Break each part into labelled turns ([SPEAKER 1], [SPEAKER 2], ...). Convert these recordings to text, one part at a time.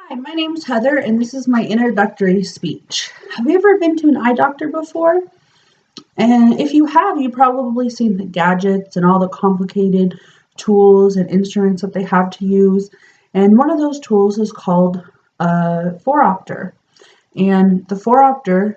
[SPEAKER 1] Hi, my name's Heather, and this is my introductory speech. Have you ever been to an eye doctor before? And if you have, you've probably seen the gadgets and all the complicated tools and instruments that they have to use. And one of those tools is called a phoropter. And the phoropter,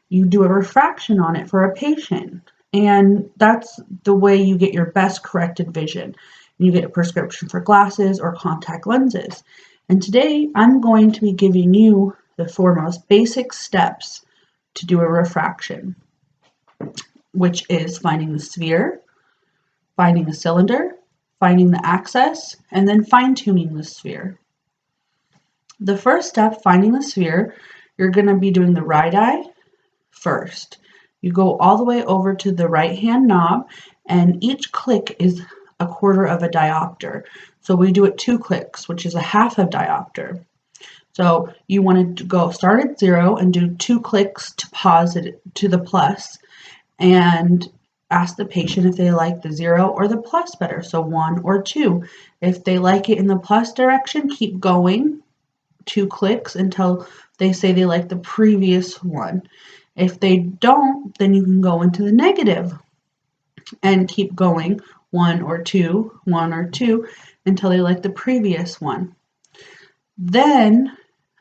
[SPEAKER 1] you do a refraction on it for a patient. And that's the way you get your best corrected vision. You get a prescription for glasses or contact lenses. And today I'm going to be giving you the four most basic steps to do a refraction, which is finding the sphere, finding the cylinder, finding the axis, and then fine-tuning the sphere. The first step, finding the sphere, you're going to be doing the right eye first. You go all the way over to the right hand knob, and each click is a quarter of a diopter. So we do it 2 clicks, which is a half a diopter. So you want to start at 0 and do 2 clicks to pause it to the plus, and ask the patient if they like the 0 or the plus better, so 1 or 2. If they like it in the plus direction, keep going 2 clicks until they say they like the previous one. If they don't, then you can go into the negative and keep going 1 or 2, 1 or 2 until they like the previous one. Then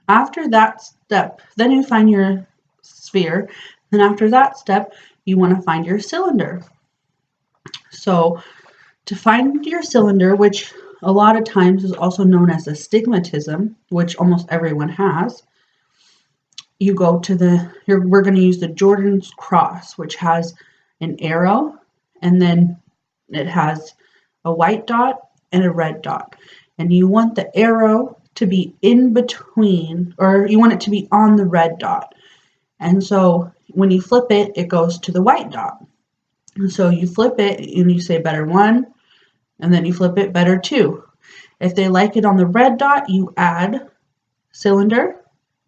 [SPEAKER 1] after that step, then you find your sphere. Then after that step, you want to find your cylinder. So to find your cylinder, which a lot of times is also known as astigmatism, which almost everyone has, you go to we're going to use the Jordan's cross, which has an arrow, and then it has a white dot and a red dot. And you want the arrow to be in between, or you want it to be on the red dot. And so when you flip it, it goes to the white dot. And so you flip it and you say better 1, and then you flip it better 2. If they like it on the red dot, you add cylinder.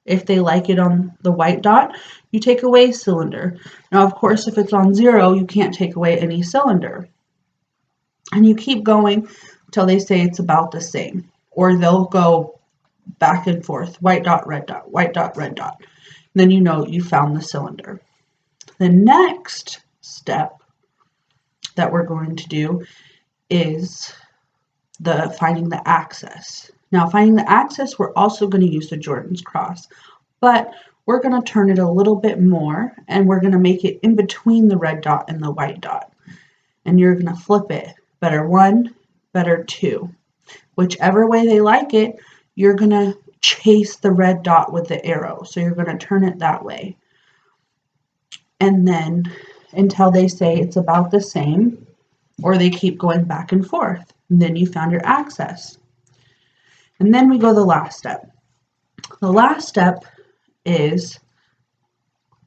[SPEAKER 1] If they like it on the white dot, you take away cylinder. Now, of course, if it's on 0, you can't take away any cylinder. And you keep going until they say it's about the same, or they'll go back and forth, white dot, red dot, white dot, red dot. And then you know you found the cylinder. The next step that we're going to do is finding the axis. Now, finding the axis, we're also going to use the Jordan's cross, but we're going to turn it a little bit more, and we're going to make it in between the red dot and the white dot. And you're going to flip it, better 1, better 2. Whichever way they like it, you're going to chase the red dot with the arrow. So you're going to turn it that way. And then until they say it's about the same, or they keep going back and forth. And then you found your axis. And then we go the last step. The last step is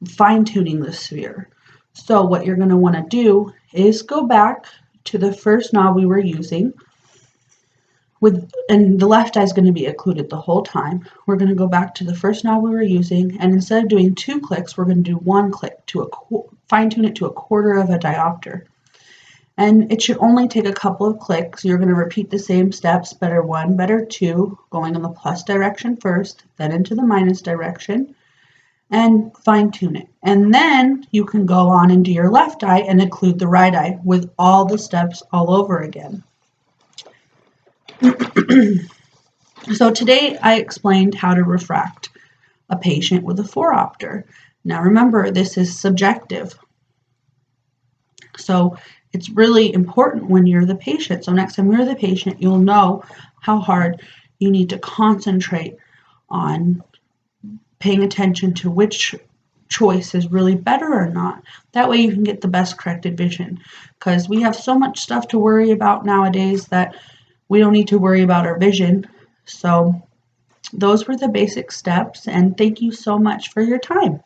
[SPEAKER 1] fine-tuning the sphere. So what you're going to want to do is go back to the first knob we were using, and the left eye is going to be occluded the whole time. We're going to go back to the first knob we were using, and instead of doing 2 clicks, we're going to do 1 click to fine-tune it to a quarter of a diopter. And it should only take a couple of clicks. You're going to repeat the same steps, better 1, better 2, going in the plus direction first, then into the minus direction, and fine-tune it. And then you can go on into your left eye and occlude the right eye with all the steps all over again. So today I explained how to refract a patient with a phoropter. Now remember, this is subjective. So it's really important when you're the patient. So next time you're the patient, you'll know how hard you need to concentrate on paying attention to which choice is really better or not. That way you can get the best corrected vision, because we have so much stuff to worry about nowadays that we don't need to worry about our vision. So those were the basic steps, and thank you so much for your time.